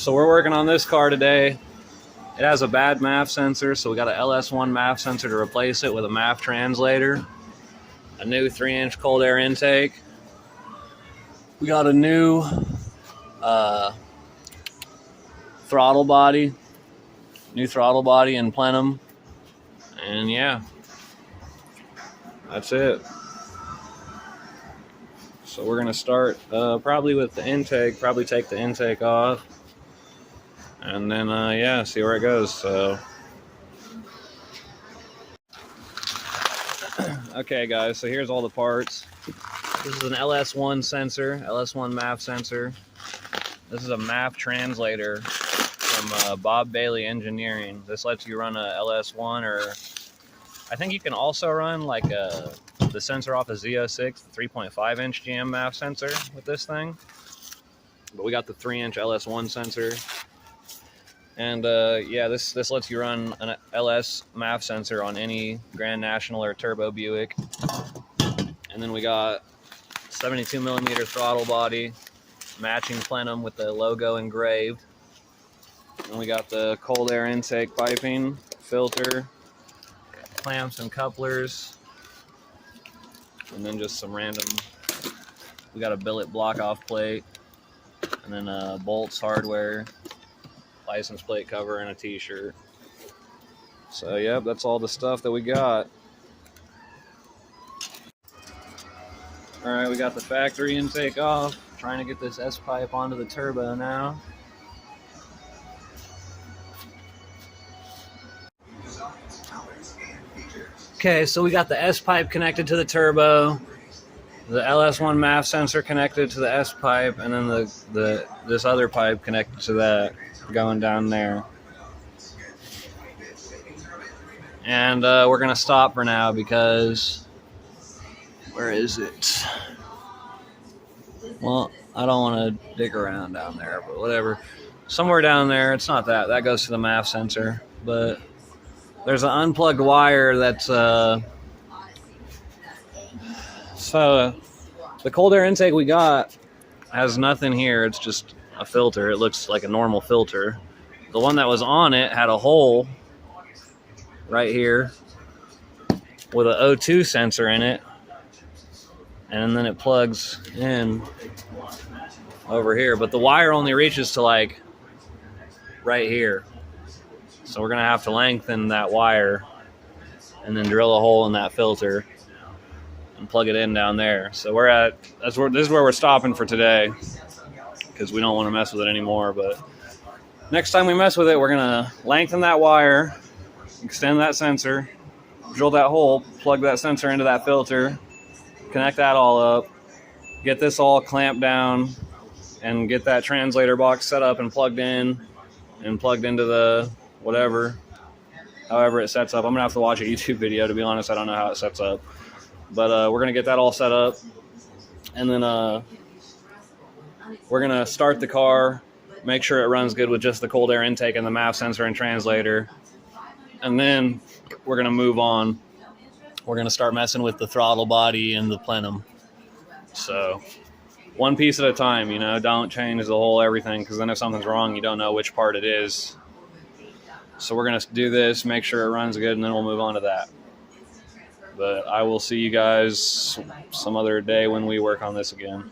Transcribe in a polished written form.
So we're working on this car today. It has a bad MAF sensor, so we got an LS1 MAF sensor to replace it with a MAF translator, a new 3-inch cold air intake. We got a new throttle body in plenum, and yeah, that's it. So we're gonna start probably with the intake, probably take the intake off, and then yeah, see where it goes. So okay guys, so here's all the parts. This is an LS1 sensor, LS1 MAF sensor. This is a MAF translator from Bob Bailey Engineering. This lets you run a LS1, or I think you can also run like the sensor off a Z06, 3.5-inch GM MAF sensor with this thing. But we got the 3-inch LS1 sensor. And yeah, this lets you run an LS MAF sensor on any Grand National or Turbo Buick. And then we got 72 millimeter throttle body, matching plenum with the logo engraved. And we got the cold air intake piping, filter, clamps and couplers, and then just some random, we got a billet block off plate, and then bolts, hardware, license plate cover, and a t-shirt. So yep, that's all the stuff that we got. All right, we got the factory intake off. Trying to get this S-pipe onto the turbo now. Okay, so we got the S-pipe connected to the turbo, the LS1 MAF sensor connected to the S-pipe, and then this other pipe connected to that, going down there. And we're gonna stop for now because, where is it? Well, I don't want to dig around down there, but whatever. Somewhere down there, it's not that. That goes to the MAF sensor, but there's an unplugged wire that's so the cold air intake we got has nothing here. It's just a filter. It looks like a normal filter. The one that was on it had a hole right here with an O2 sensor in it, and then it plugs in over here, but the wire only reaches to like right here. So we're gonna have to lengthen that wire and then drill a hole in that filter and plug it in down there. So this is where we're stopping for today, because we don't want to mess with it anymore. But next time we mess with it, we're gonna lengthen that wire, extend that sensor, drill that hole, plug that sensor into that filter, connect that all up, get this all clamped down, and get that translator box set up and plugged in and plugged into the however it sets up. I'm gonna have to watch a YouTube video, to be honest. I don't know how it sets up, but we're gonna get that all set up, and then we're gonna start the car, make sure it runs good with just the cold air intake and the MAF sensor and translator, and then we're gonna move on. We're gonna start messing with the throttle body and the plenum. So one piece at a time, you know, don't change the whole everything, because then if something's wrong, you don't know which part it is. So we're going to do this, make sure it runs good, and then we'll move on to that. But I will see you guys some other day when we work on this again.